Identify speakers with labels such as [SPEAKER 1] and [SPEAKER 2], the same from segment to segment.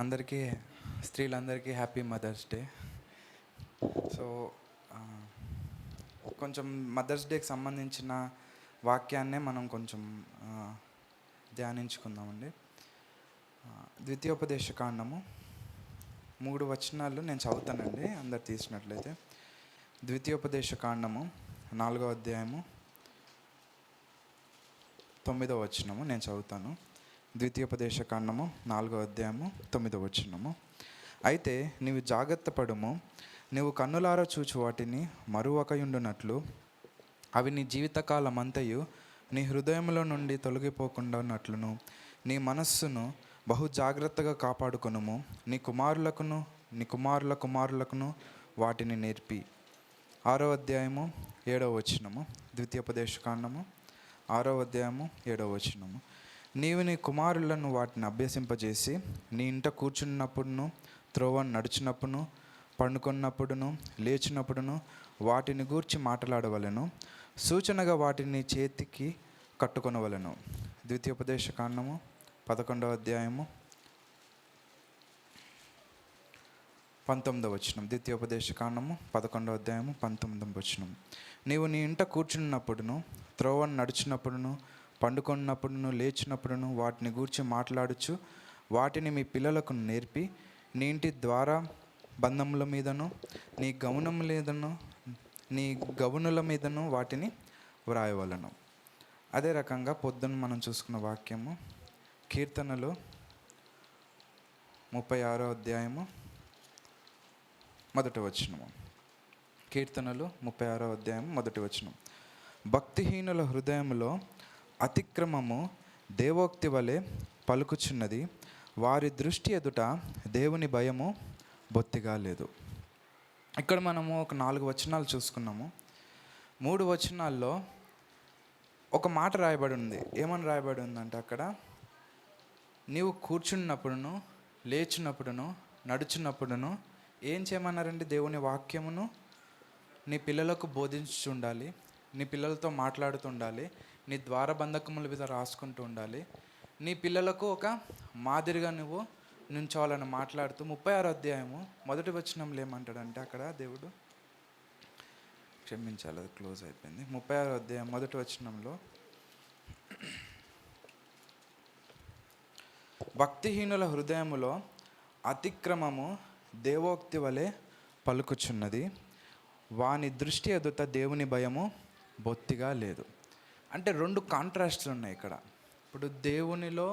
[SPEAKER 1] అందరికీ స్త్రీలందరికీ happy mother's day. So కొంచెం mothers డేకి సంబంధించిన వాక్యాన్నే మనం కొంచెం ధ్యానించుకుందామండి. ద్వితీయోపదేశ కాండము 3 వచనాలు నేను చదువుతానండి, అందరు తీసినట్లయితే. ద్వితీయోపదేశ కాండము 4వ అధ్యాయము 9వ వచనము నేను చదువుతాను. ద్వితీయోపదేశ కాండము 4వ అధ్యాయము 9వ వచనము. అయితే నీవు జాగ్రత్త పడుము, నీవు కన్నులారా చూచు వాటిని మరువకయుండునట్లు అవి నీ జీవితకాలమంతయు నీ హృదయంలో నుండి తొలగిపోకుండా ఉన్నట్లును నీ మనస్సును బహు జాగ్రత్తగా కాపాడుకొనుము. నీ కుమారులకును నీ కుమారుల కుమారులకును వాటిని నేర్పి. 6వ అధ్యాయము 7వ వచనము. ద్వితీయోపదేశ కాండము 6వ అధ్యాయము 7వ వచనము. నీవు నీ కుమారులను వాటిని అభ్యసింపజేసి నీ ఇంట కూర్చున్నప్పుడును త్రోవను నడిచినప్పుడును పండుకున్నప్పుడును లేచినప్పుడును వాటిని గూర్చి మాట్లాడవలెను. సూచనగా వాటిని చేతికి కట్టుకొనవలెను. ద్వితీయోపదేశ కాండము 11వ అధ్యాయము 19వ వచనం. ద్వితీయోపదేశ కాండము 11వ అధ్యాయము 19వ వచనం. నీవు నీ ఇంట కూర్చున్నప్పుడును త్రోవను నడిచినప్పుడును పండుకున్నప్పుడును లేచినప్పుడును వాటిని గూర్చి మాట్లాడుచు వాటిని మీ పిల్లలకు నేర్పి నీ ఇంటి ద్వారా బంధముల మీదను నీ గవునుల మీదను వాటిని వ్రాయవలను. అదే రకంగా పొద్దున్న మనం చూసుకున్న వాక్యము కీర్తనలు 36వ అధ్యాయము 1వ వచనము. కీర్తనలు 36వ అధ్యాయం 1వ వచనం. భక్తిహీనుల హృదయములో అతిక్రమము దేవోక్తి వలె పలుకుచున్నది, వారి దృష్టి ఎదుట దేవుని భయము బొత్తిగా లేదు. ఇక్కడ మనము ఒక 4 వచనాలు చూసుకున్నాము. 3 వచనాల్లో ఒక మాట రాయబడి ఉంది. ఏమని రాయబడి ఉందంటే, అక్కడ నీవు కూర్చున్నప్పుడును లేచినప్పుడును నడుచున్నప్పుడును ఏం చేయమన్నారండి? దేవుని వాక్యమును నీ పిల్లలకు బోధించుండాలి, నీ పిల్లలతో మాట్లాడుతుండాలి, నీ ద్వారబంధకముల మీద రాసుకుంటూ ఉండాలి, నీ పిల్లలకు ఒక మాదిరిగా నువ్వు నుంచోవాలని మాట్లాడుతూ 36వ అధ్యాయము 1వ వచనంలో ఏమంటాడంటే, అక్కడ దేవుడు క్షమించాలి, అది క్లోజ్ అయిపోయింది. 36వ అధ్యాయం 1వ వచనంలో భక్తిహీనుల హృదయములో అతిక్రమము దేవోక్తి వలె పలుకుచున్నది, వాని దృష్టి ఎదుట దేవుని భయము బొత్తిగా లేదు. అంటే 2 కాంట్రాస్ట్లు ఉన్నాయి ఇక్కడ. ఇప్పుడు దేవునిలో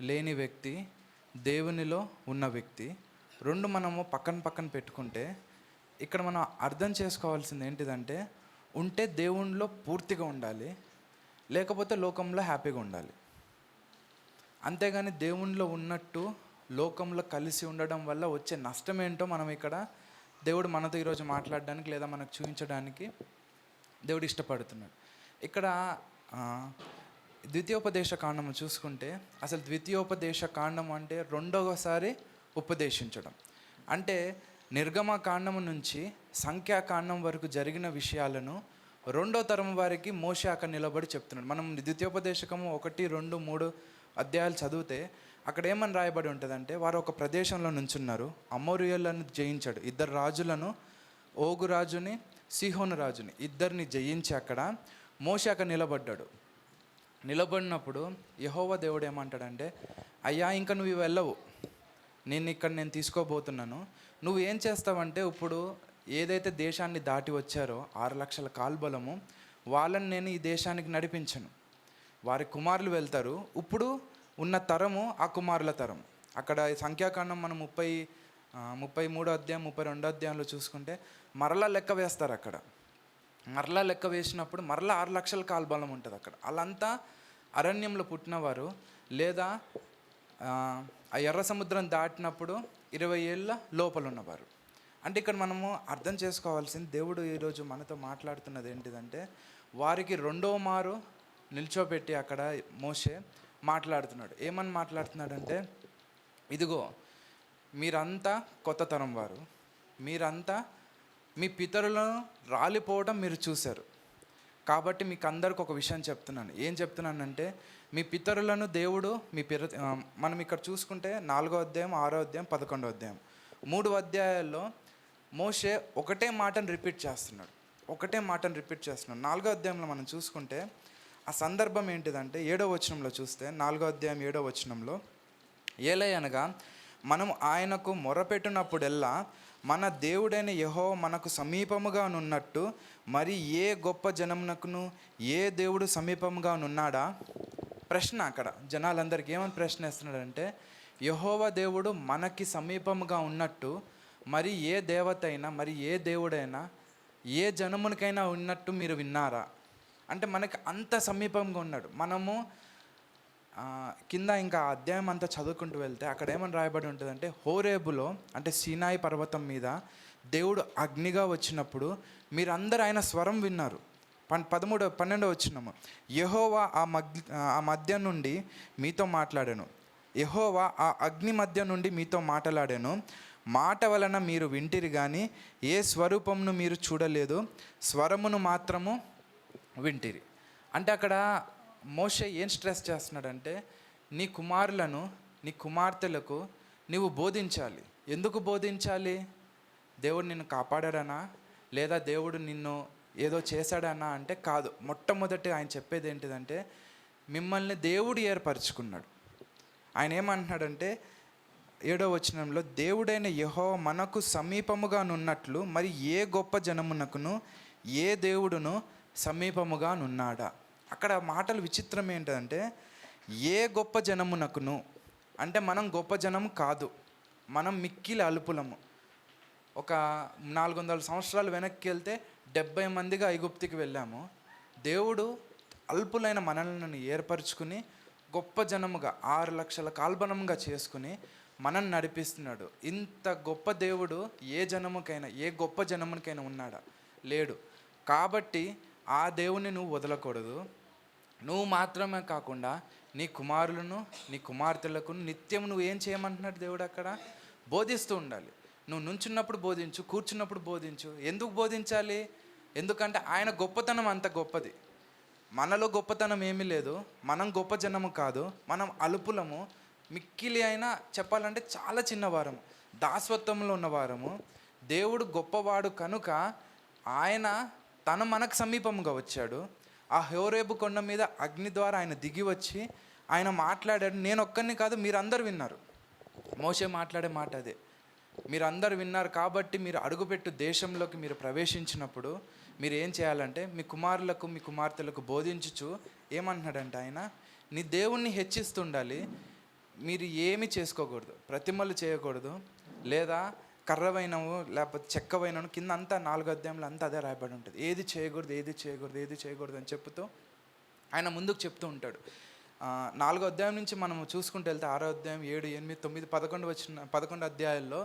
[SPEAKER 1] లేని వ్యక్తి, దేవునిలో ఉన్న వ్యక్తి, 2 మనము పక్కన పెట్టుకుంటే ఇక్కడ మనం అర్థం చేసుకోవాల్సింది ఏంటిదంటే, ఉంటే దేవునిలో పూర్తిగా ఉండాలి, లేకపోతే లోకంలో హ్యాపీగా ఉండాలి. అంతేగాని దేవునిలో ఉన్నట్టు లోకంలో కలిసి ఉండడం వల్ల వచ్చే నష్టం ఏంటో మనం ఇక్కడ దేవుడు మనతో ఈరోజు మాట్లాడడానికి లేదా మనకు చూపించడానికి దేవుడు ఇష్టపడుతున్నాడు. ఇక్కడ ద్వితీయోపదేశ కాండము చూసుకుంటే, అసలు ద్వితీయోపదేశ కాండం అంటే 2వసారి ఉపదేశించడం. అంటే నిర్గమ కాండము నుంచి సంఖ్యాకాండం వరకు జరిగిన విషయాలను 2వ తరం వారికి మోషే అక్కడ నిలబడి చెప్తున్నాడు. మనం ద్వితీయోపదేశకము 1, 2, 3 అధ్యాయాలు చదివితే అక్కడ ఏమని రాయబడి ఉంటుందంటే, వారు ఒక ప్రదేశంలో నుంచున్నారు, అమోరియలను జయించాడు. 2 రాజులను, ఓగు రాజుని సీహోను రాజుని, 2ని జయించి అక్కడ మోషే అక్కడ నిలబడ్డాడు. నిలబడినప్పుడు యెహోవా దేవుడు ఏమంటాడంటే, అయ్యా ఇంకా నువ్వు వెళ్ళవు, నేను తీసుకోబోతున్నాను. నువ్వు ఏం చేస్తావంటే, ఇప్పుడు ఏదైతే దేశాన్ని దాటి వచ్చారో 6 లక్షల కాల్బలము, వాళ్ళని నేను ఈ దేశానికి నడిపించను. వారి కుమారులు వెళ్తారు. ఇప్పుడు ఉన్న తరము ఆ కుమారుల తరం. అక్కడ సంఖ్యాకాండం మనం 33వ అధ్యాయం 32వ అధ్యాయంలో చూసుకుంటే మరలా లెక్క వేస్తారు. అక్కడ మరలా లెక్క వేసినప్పుడు మరలా 6 లక్షల కాల్బలం ఉంటుంది అక్కడ. వాళ్ళంతా అరణ్యంలో పుట్టినవారు, లేదా ఆ ఎర్ర సముద్రం దాటినప్పుడు 20 ఏళ్ళ లోపల ఉన్నవారు. అంటే ఇక్కడ మనము అర్థం చేసుకోవాల్సింది, దేవుడు ఈరోజు మనతో మాట్లాడుతున్నది ఏంటిదంటే, వారికి 2వ మారు నిల్చోబెట్టి అక్కడ మోషే మాట్లాడుతున్నాడు. ఏమని మాట్లాడుతున్నాడంటే, ఇదిగో మీరంతా కొత్త తరం వారు, మీరంతా మీ పితరులను రాలిపోవడం మీరు చూశారు, కాబట్టి మీకు అందరికి ఒక విషయం చెప్తున్నాను. ఏం చెప్తున్నానంటే, మీ పితరులను దేవుడు మనం ఇక్కడ చూసుకుంటే 4వ అధ్యాయం, 6వ అధ్యాయం, 11వ అధ్యాయం 3 అధ్యాయాల్లో మోషే ఒకటే మాటను రిపీట్ చేస్తున్నాడు. 4వ అధ్యాయంలో మనం చూసుకుంటే ఆ సందర్భం ఏంటిదంటే 7వ వచనంలో చూస్తే 4వ అధ్యాయం 7వ వచనంలో, ఏలయనగా మనం ఆయనకు మొరపెట్టినప్పుడెల్లా మన దేవుడైన యెహోవా మనకు సమీపముగా నున్నట్టు మరి ఏ గొప్ప జనమునకును ఏ దేవుడు సమీపముగా నున్నాడా? ప్రశ్న. అక్కడ జనాలందరికీ ఏమని ప్రశ్న వేస్తున్నాడంటే, యెహోవా దేవుడు మనకి సమీపముగా ఉన్నట్టు మరి ఏ దేవత అయినా, మరి ఏ దేవుడైనా, ఏ జనమునికైనా ఉన్నట్టు మీరు విన్నారా? అంటే మనకి అంత సమీపంగా ఉన్నాడు. మనము కింద ఇంకా అధ్యాయం అంతా చదువుకుంటూ వెళ్తే అక్కడ ఏమని రాయబడి ఉంటుందంటే, హోరేబులో అంటే సీనాయి పర్వతం మీద దేవుడు అగ్నిగా వచ్చినప్పుడు మీరందరూ ఆయన స్వరం విన్నారు. 12వ వచనము, యెహోవా ఆ మధ్య నుండి మీతో మాట్లాడాను, యెహోవా ఆ అగ్ని మధ్య నుండి మీతో మాట్లాడాను, మాట వలన మీరు వింటిరి కానీ ఏ స్వరూపమును మీరు చూడలేదు, స్వరమును మాత్రము వింటిరి. అంటే అక్కడ మోషే ఏం స్ట్రెస్ చేస్తున్నాడంటే, నీ కుమారులను, నీ కుమార్తెలకు నీవు బోధించాలి. ఎందుకు బోధించాలి? దేవుడు నిన్ను కాపాడాడనా, లేదా దేవుడు నిన్ను ఏదో చేశాడనా అంటే కాదు. మొట్టమొదటి ఆయన చెప్పేది ఏంటిదంటే, మిమ్మల్ని దేవుడు ఏర్పరచుకున్నాడు. ఆయన ఏమంటున్నాడంటే 7వ వచనంలో, దేవుడైన యెహోవా మనకు సమీపముగా నున్నట్లు మరి ఏ గొప్ప జనమునకును ఏ దేవుడును సమీపముగా నున్నాడా? అక్కడ మాటలు విచిత్రం ఏంటంటే, ఏ గొప్ప జనమునకును అంటే మనం గొప్ప జనము కాదు, మనం మిక్కిలి అల్పులము. ఒక 400 సంవత్సరాలు వెనక్కి వెళ్తే 70 మందిగా ఐగుప్తుకి వెళ్ళాము. దేవుడు అల్పులైన మనల్ని ఏర్పరచుకుని గొప్ప జనముగా 6 లక్షల కాల్బనంగా చేసుకుని మనల్ని నడిపిస్తున్నాడు. ఇంత గొప్ప దేవుడు ఏ జనముకైనా, ఏ గొప్ప జనమునికైనా ఉన్నాడా? లేడు. కాబట్టి ఆ దేవుని నువ్వు వదలకూడదు. నువ్వు మాత్రమే కాకుండా నీ కుమారులను, నీ కుమార్తెలకు నిత్యం నువ్వు ఏం చేయమంటున్నాడు దేవుడు? అక్కడ బోధిస్తూ ఉండాలి. నువ్వు నుంచున్నప్పుడు బోధించు, కూర్చున్నప్పుడు బోధించు. ఎందుకు బోధించాలి? ఎందుకంటే ఆయన గొప్పతనం అంత గొప్పది. మనలో గొప్పతనం ఏమీ లేదు. మనం గొప్ప జనము కాదు, మనం అల్పులము, మిక్కిలి అయినా చెప్పాలంటే చాలా చిన్నవారము, దాసత్వంలో ఉన్నవారము. దేవుడు గొప్పవాడు కనుక ఆయన మనకు సమీపంగా వచ్చాడు. ఆ హోరేబు కొండ మీద అగ్ని ద్వారా ఆయన దిగి వచ్చి ఆయన మాట్లాడాడు. నేను ఒక్కరిని కాదు, మీరందరూ విన్నారు. మోషే మాట్లాడే మాట అదే, మీరందరూ విన్నారు. కాబట్టి మీరు అడుగుపెట్టు దేశంలోకి మీరు ప్రవేశించినప్పుడు మీరు ఏం చేయాలంటే, మీ కుమారులకు, మీ కుమార్తెలకు బోధించుచు ఏమంటున్నాడంటే ఆయన, నీ దేవుణ్ణి హెచ్చిస్తుండాలి. మీరు ఏమి చేసుకోకూడదు, ప్రతిమలు చేయకూడదు, లేదా కర్రవైనవు లేకపోతే చెక్కవైనను. కింద అంతా 4వ అధ్యాయంలో అంతా అదే రాయబడి ఉంటుంది. ఏది చేయకూడదు అని చెప్తూ ఆయన ముందుకు చెప్తూ ఉంటాడు. 4వ అధ్యాయం నుంచి మనం చూసుకుంటూ వెళ్తే 6వ అధ్యాయం 7, 8, 9, 11 అధ్యాయాల్లో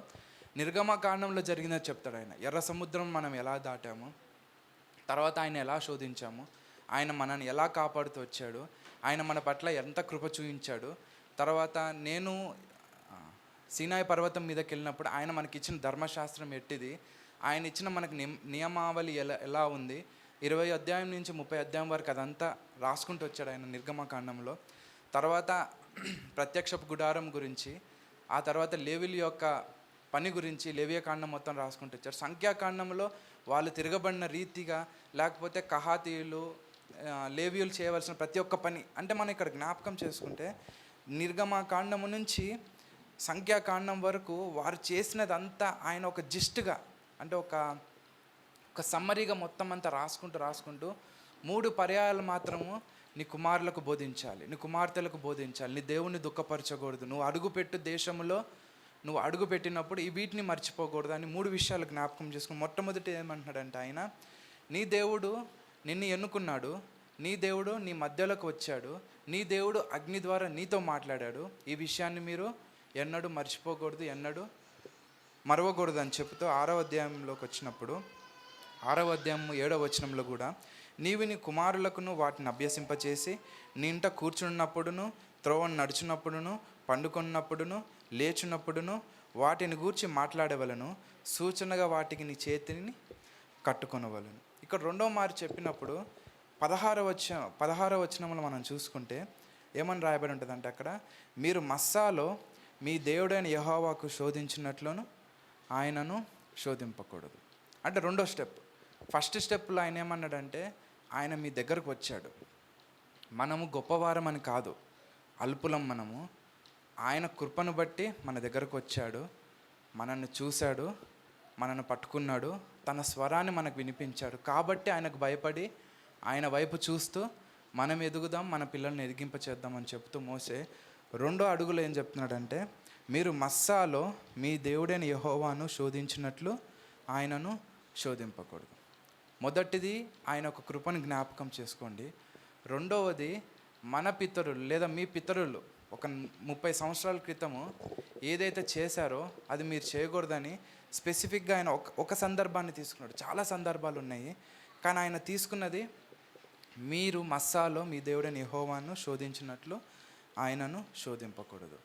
[SPEAKER 1] నిర్గమకాండంలో జరిగినది చెప్తాడు ఆయన. ఎర్ర సముద్రం మనం ఎలా దాటాము, తర్వాత ఆయన ఎలా శోధించాము, ఆయన మనల్ని ఎలా కాపాడుతూ వచ్చాడు, ఆయన మన పట్ల ఎంత కృప చూపించాడు. తర్వాత నేను సీనాయి పర్వతం మీదకి వెళ్ళినప్పుడు ఆయన మనకి ఇచ్చిన ధర్మశాస్త్రం ఎట్టిది, ఆయన ఇచ్చిన మనకి నియమావళి ఎలా ఉంది, 20 అధ్యాయం నుంచి 30 అధ్యాయం వరకు అదంతా రాసుకుంటూ వచ్చాడు ఆయన నిర్గమకాండంలో. తర్వాత ప్రత్యక్షపు గుడారం గురించి, ఆ తర్వాత లేవీయుల యొక్క పని గురించి లేవియకాండం మొత్తం రాసుకుంటూ వచ్చారు. సంఖ్యాకాండంలో వాళ్ళు తిరగబడిన రీతిగా, లేకపోతే కహాతీయులు, లేవీయులు చేయవలసిన ప్రతి ఒక్క పని. అంటే మనం ఇక్కడ జ్ఞాపకం చేసుకుంటే నిర్గమకాండము నుంచి సంఖ్యాకాండం వరకు వారు చేసినదంతా ఆయన ఒక జిస్ట్గా, అంటే ఒక సమ్మరీగా మొత్తం అంతా రాసుకుంటూ 3 పర్యాయాలు మాత్రము నీ కుమారులకు బోధించాలి, నీ కుమార్తెలకు బోధించాలి, నీ దేవుణ్ణి దుఃఖపరచకూడదు, నువ్వు అడుగుపెట్టు దేశంలో నువ్వు అడుగుపెట్టినప్పుడు ఈ వీటిని మర్చిపోకూడదు అని 3 విషయాలు జ్ఞాపకం చేసుకుని మొట్టమొదటి ఏమంటున్నాడంటే ఆయన, నీ దేవుడు నిన్ను ఎన్నుకున్నాడు, నీ దేవుడు నీ మధ్యలోకి వచ్చాడు, నీ దేవుడు అగ్ని ద్వారా నీతో మాట్లాడాడు. ఈ విషయాన్ని మీరు ఎన్నడూ మర్చిపోకూడదు, ఎన్నడూ మరవకూడదు అని చెప్తూ 6వ అధ్యాయంలోకి వచ్చినప్పుడు 6వ అధ్యాయం 7వ వచనంలో కూడా, నీవు నీ కుమారులకును వాటిని అభ్యసింపచేసి నీ ఇంట కూర్చున్నప్పుడును, త్రోవను నడుచున్నప్పుడును, పండుకున్నప్పుడును, లేచున్నప్పుడును వాటిని గూర్చి మాట్లాడవలను, సూచనగా వాటికి నీ చేతిని కట్టుకొనవలను. ఇక్కడ 2వ మారు చెప్పినప్పుడు పదహారవ వచనంలో మనం చూసుకుంటే ఏమని రాయబడి ఉంటుందంటే అక్కడ, మీరు మస్సాలో మీ దేవుడైన యెహోవాకు శోధించినట్లును ఆయనను శోధింపకూడదు. అంటే రెండో స్టెప్. ఫస్ట్ స్టెప్లో ఆయన ఏమన్నాడంటే, ఆయన మీ దగ్గరకు వచ్చాడు. మనము గొప్పవారం అని కాదు, అల్పులం మనము. ఆయన కృపను బట్టి మన దగ్గరకు వచ్చాడు, మనల్ని చూశాడు, మనల్ని పట్టుకున్నాడు, తన స్వరాన్ని మనకు వినిపించాడు. కాబట్టి ఆయనకు భయపడి ఆయన వైపు చూస్తూ మనం ఎదుగుదాం, మన పిల్లల్ని ఎదిగింప చేద్దాం అని చెప్తూ మోసే రెండో అడుగులో ఏం చెప్తున్నాడంటే, మీరు మస్సాలో మీ దేవుడైన యెహోవాను శోధించినట్లు ఆయనను శోధింపకూడదు. మొదటిది ఆయన ఒక కృపను జ్ఞాపకం చేసుకోండి. రెండవది మన పితరులు లేదా మీ పితరులు ఒక 30 సంవత్సరాల క్రితము ఏదైతే చేశారో అది మీరు చేయకూడదని స్పెసిఫిక్గా ఆయన ఒక సందర్భాన్ని తీసుకున్నాడు. చాలా సందర్భాలు ఉన్నాయి, కానీ ఆయన తీసుకున్నది మీరు మస్సాలో మీ దేవుడైన యెహోవాను శోధించినట్లు ఆయనను శోధింపకూడదు.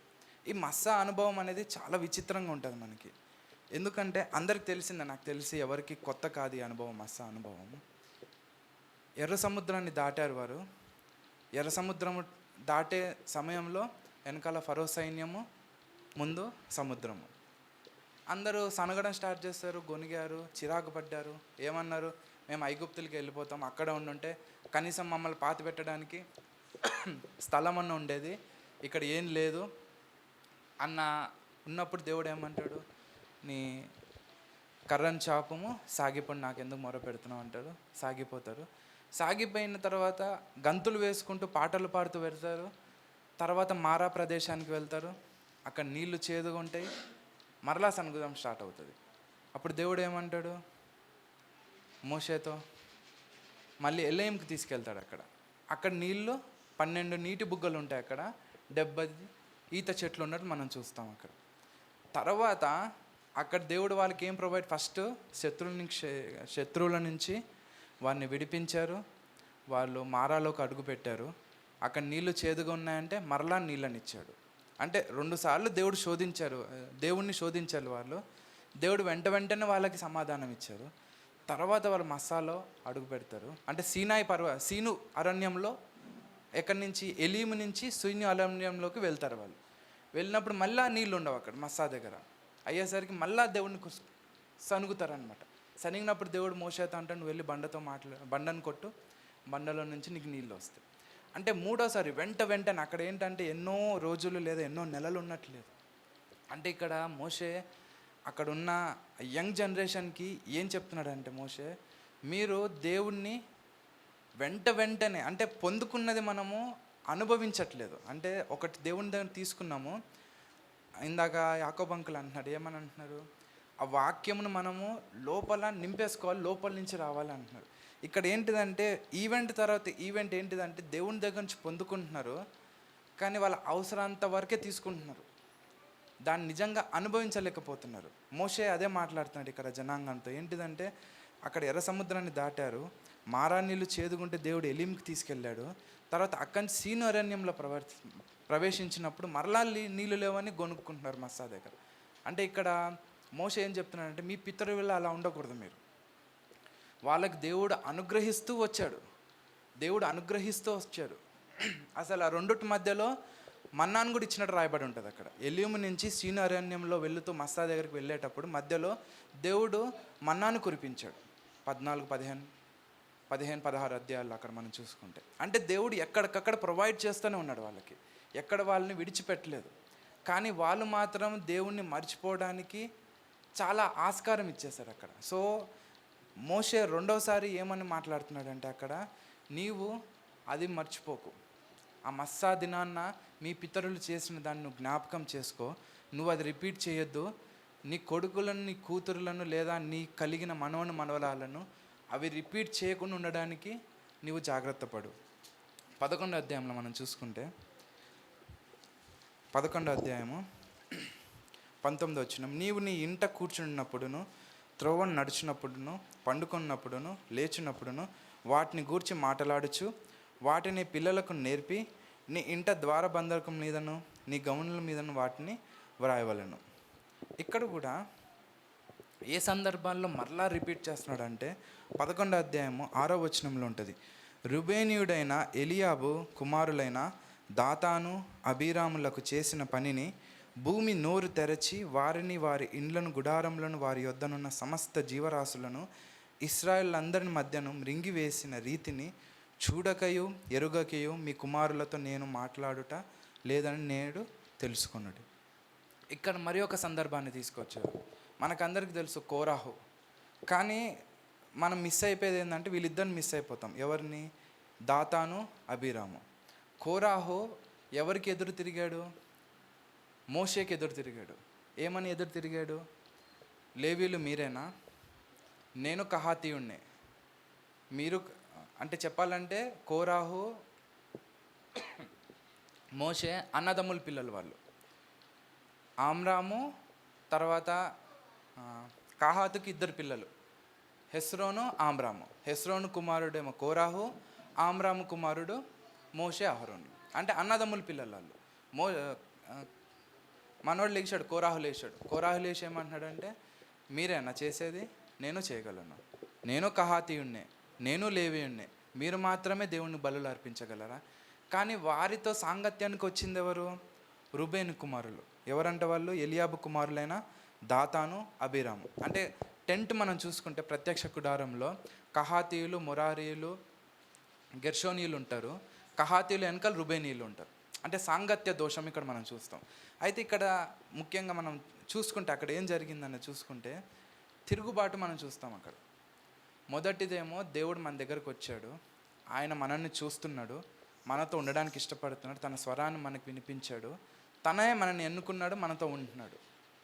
[SPEAKER 1] ఈ మస్సా అనుభవం అనేది చాలా విచిత్రంగా ఉంటుంది మనకి. ఎందుకంటే అందరికి తెలిసిందే, నాకు తెలిసి ఎవరికి కొత్త కాదు ఈ అనుభవం, మస్సా అనుభవం. ఎర్ర సముద్రాన్ని దాటారు వారు. ఎర్ర సముద్రము దాటే సమయంలో వెనకాల ఫరో సైన్యము, ముందు సముద్రము. అందరూ సనగడం స్టార్ట్ చేస్తారు, గొనిగారు, చిరాకు పడ్డారు. ఏమన్నారు, మేము ఐగుప్తులకి వెళ్ళిపోతాం, అక్కడ ఉండుంటే కనీసం మమ్మల్ని పాతి పెట్టడానికి స్థలం అన్న ఉండేది, ఇక్కడ ఏం లేదు అన్న ఉన్నప్పుడు దేవుడు ఏమంటాడు, నీ కర్రను చాపము సాగిపోయి నాకెందుకు మొర పెడుతున్నావు అంటారు. సాగిపోతారు. సాగిపోయిన తర్వాత గంతులు వేసుకుంటూ పాటలు పాడుతూ వెళ్తారు. తర్వాత మారా ప్రదేశానికి వెళ్తారు. అక్కడ నీళ్లు చేదుగా ఉంటాయి. మరలా సనుగుదం స్టార్ట్ అవుతుంది. అప్పుడు దేవుడు ఏమంటాడు మోషేతో, మళ్ళీ ఎలయంకి తీసుకెళ్తాడు. అక్కడ నీళ్ళు 12 నీటి బుగ్గలు ఉంటాయి. అక్కడ 70 ఈత చెట్లు ఉన్నట్టు మనం చూస్తాం. తర్వాత అక్కడ దేవుడు వాళ్ళకి ఏం ప్రొవైడ్, ఫస్ట్ శత్రువుల నుంచి వారిని విడిపించారు. వాళ్ళు మారాలోకి అడుగు పెట్టారు. అక్కడ నీళ్లు చేదుగా ఉన్నాయంటే మరలా నీళ్ళని ఇచ్చాడు. అంటే 2 సార్లు దేవుణ్ణి శోధించారు వాళ్ళు. దేవుడు వెంటనే వాళ్ళకి సమాధానం ఇచ్చారు. తర్వాత వాళ్ళు మస్సాలో అడుగు పెడతారు. అంటే సీను అరణ్యంలో ఎక్కడి నుంచి, ఎలీము నుంచి సీను అరణ్యంలోకి వెళ్తారు. వాళ్ళు వెళ్ళినప్పుడు మళ్ళీ నీళ్ళు ఉండవు అక్కడ మస్సా దగ్గర. అయ్యేసరికి మళ్ళీ దేవుడిని సనుగుతారనమాట. సనిగినప్పుడు దేవుడు మోషేతో అంటే, నువ్వు వెళ్ళి బండను కొట్టు, బండలో నుంచి నీకు నీళ్ళు వస్తాయి. అంటే మూడోసారి వెంటనే అక్కడ ఏంటంటే ఎన్నో రోజులు లేదా ఎన్నో నెలలు ఉన్నట్లేదు. అంటే ఇక్కడ మోషే అక్కడ ఉన్న యంగ్ జనరేషన్కి ఏం చెప్తున్నాడంటే, మోషే మీరు దేవుణ్ణి వెంటనే అంటే పొందుకున్నది మనము అనుభవించట్లేదు. అంటే ఒకటి దేవుని దగ్గర తీసుకున్నాము. ఇందాక యాకోబు అంకుల్ అంటున్నాడు, ఏమని అంటున్నారు, ఆ వాక్యమును మనము లోపల నింపేసుకోవాలి, లోపల నుంచి రావాలి అంటున్నారు. ఇక్కడ ఏంటిదంటే ఈవెంట్ తర్వాత ఈవెంట్ ఏంటిదంటే దేవుని దగ్గర నుంచి పొందుకుంటున్నారు, కానీ వాళ్ళ అవసరాంత వరకే తీసుకుంటున్నారు, దాన్ని నిజంగా అనుభవించలేకపోతున్నారు. మోషే అదే మాట్లాడుతున్నాడు ఇక్కడ జనాంగంతో. ఏంటిదంటే అక్కడ ఎర్ర సముద్రాన్ని దాటారు, మారా నీళ్ళు చేదుకుంటే దేవుడు ఎలీంకి తీసుకెళ్ళాడు. తర్వాత అక్కడి నుంచి సీను అరణ్యంలో ప్రవేశించినప్పుడు మరలా నీళ్ళు లేవని గొనుక్కుంటున్నారు మస్సా దగ్గర. అంటే ఇక్కడ మోషే ఏం చెప్తున్నాడంటే, మీ పితరులు అలా ఉండకూడదు. మీరు వాళ్ళకి దేవుడు అనుగ్రహిస్తూ వచ్చాడు. అసలు ఆ రెండుటి మధ్యలో మన్నాను కూడా ఇచ్చినట్టు రాయబడి ఉంటుంది. అక్కడ ఎలీము నుంచి సీను అరణ్యంలో వెళుతూ మస్సా దగ్గరికి వెళ్ళేటప్పుడు మధ్యలో దేవుడు మన్నాను కురిపించాడు. 14, 15, 16 అధ్యాయాలు అక్కడ మనం చూసుకుంటే, అంటే దేవుడు ఎక్కడికక్కడ ప్రొవైడ్ చేస్తూనే ఉన్నాడు వాళ్ళకి, ఎక్కడ వాళ్ళని విడిచిపెట్టలేదు. కానీ వాళ్ళు మాత్రం దేవుణ్ణి మర్చిపోవడానికి చాలా ఆస్కారం ఇచ్చేశారు అక్కడ. సో మోషే రెండోసారి ఏమని మాట్లాడుతున్నాడంటే, అక్కడ నీవు అది మర్చిపోకు, ఆ మస్సా దినాన్న మీ పితరులు చేసిన దాన్ని నువ్వు జ్ఞాపకం చేసుకో, నువ్వు అది రిపీట్ చేయొద్దు. నీ కొడుకులను, నీ కూతురులను లేదా నీ కలిగిన మనవరాలను అవి రిపీట్ చేయకుండా ఉండడానికి నీవు జాగ్రత్త పడు. 11వ అధ్యాయంలో మనం చూసుకుంటే 11వ అధ్యాయము 19వ వచనం, నీవు నీ ఇంట కూర్చున్నప్పుడును, త్రోవను నడిచినప్పుడును, పండుకున్నప్పుడును, లేచినప్పుడును వాటిని గూర్చి మాట్లాడుచు వాటిని పిల్లలకు నేర్పి నీ ఇంట ద్వారబంధకం మీదను నీ గమనుల మీదను వాటిని వ్రాయవలను. ఇక్కడ కూడా ఏ సందర్భాల్లో మరలా రిపీట్ చేస్తున్నాడంటే 11వ అధ్యాయము 6వ వచనంలో ఉంటుంది, రుబేనీయుడైన ఎలియాబు కుమారులైన దాతాను అబీరాములకు చేసిన పనిని, భూమి నోరు తెరచి వారిని, వారి ఇండ్లను, గుడారములను, వారి యొద్దనున్న సమస్త జీవరాశులను, ఇశ్రాయేలులందరి మధ్యను మృంగివేసిన రీతిని చూడకయు ఎరుగకయు మీ కుమారులతో నేను మాట్లాడుట లేదని నేడు తెలుసుకొనుడి. ఇక్కడ మరి ఒక సందర్భాన్ని తీసుకొచ్చారు. మనకందరికి తెలుసు కోరాహు. కానీ మనం మిస్ అయిపోయేది ఏంటంటే వీళ్ళిద్దరిని మిస్ అయిపోతాం. ఎవరిని? దాతాను, అబీరాము. కోరాహు ఎవరికి ఎదురు తిరిగాడు? మోషేకి ఎదురు తిరిగాడు. ఏమని ఎదురు తిరిగాడు? లేవీలు మీరేనా? నేను కహాతీయుణ్ణే. మీరు అంటే చెప్పాలంటే కోరాహు, మోషే అన్నదమ్ముల పిల్లలు వాళ్ళు. ఆమ్రాము తర్వాత కహాతుకి 2 పిల్లలు, హెస్రోను, ఆమ్రాము. హెస్రోను కుమారుడేమో కోరాహు, ఆమ్రాము కుమారుడు మోషే, అహరోను. అంటే అన్నదమ్ముల పిల్లలు వాళ్ళు. మనోడు లేచాడు, కోరాహు లేచాడు. కోరాహు లేచి ఏమంటున్నాడంటే, మీరేనా చేసేది? నేను చేయగలను. నేను కహాతీయుణ్ణే, నేను లేవీయుణ్ణే. మీరు మాత్రమే దేవుణ్ణి బలులు అర్పించగలరా? కానీ వారితో సాంగత్యానికి వచ్చింది ఎవరు? రుబేను కుమారులు. ఎవరంటే వాళ్ళు? ఎలియాబు కుమారులైన దాతాను, అబీరాము. అంటే టెంట్ మనం చూసుకుంటే ప్రత్యక్ష గుడారంలో కహాతీయులు, మొరారీయులు, గెర్షోనీయులు ఉంటారు. కహాతీయులు వెనకాల రుబేనీయులు ఉంటారు. అంటే సాంగత్య దోషం ఇక్కడ మనం చూస్తాం. అయితే ఇక్కడ ముఖ్యంగా మనం చూసుకుంటే అక్కడ ఏం జరిగిందని చూసుకుంటే తిరుగుబాటు మనం చూస్తాం అక్కడ. మొదటిదేమో దేవుడు మన దగ్గరకు వచ్చాడు, ఆయన మనల్ని చూస్తున్నాడు, మనతో ఉండడానికి ఇష్టపడుతున్నాడు, తన స్వరాన్ని మనకు వినిపించాడు, తనే మనల్ని ఎన్నుకున్నాడు, మనతో ఉంటున్నాడు.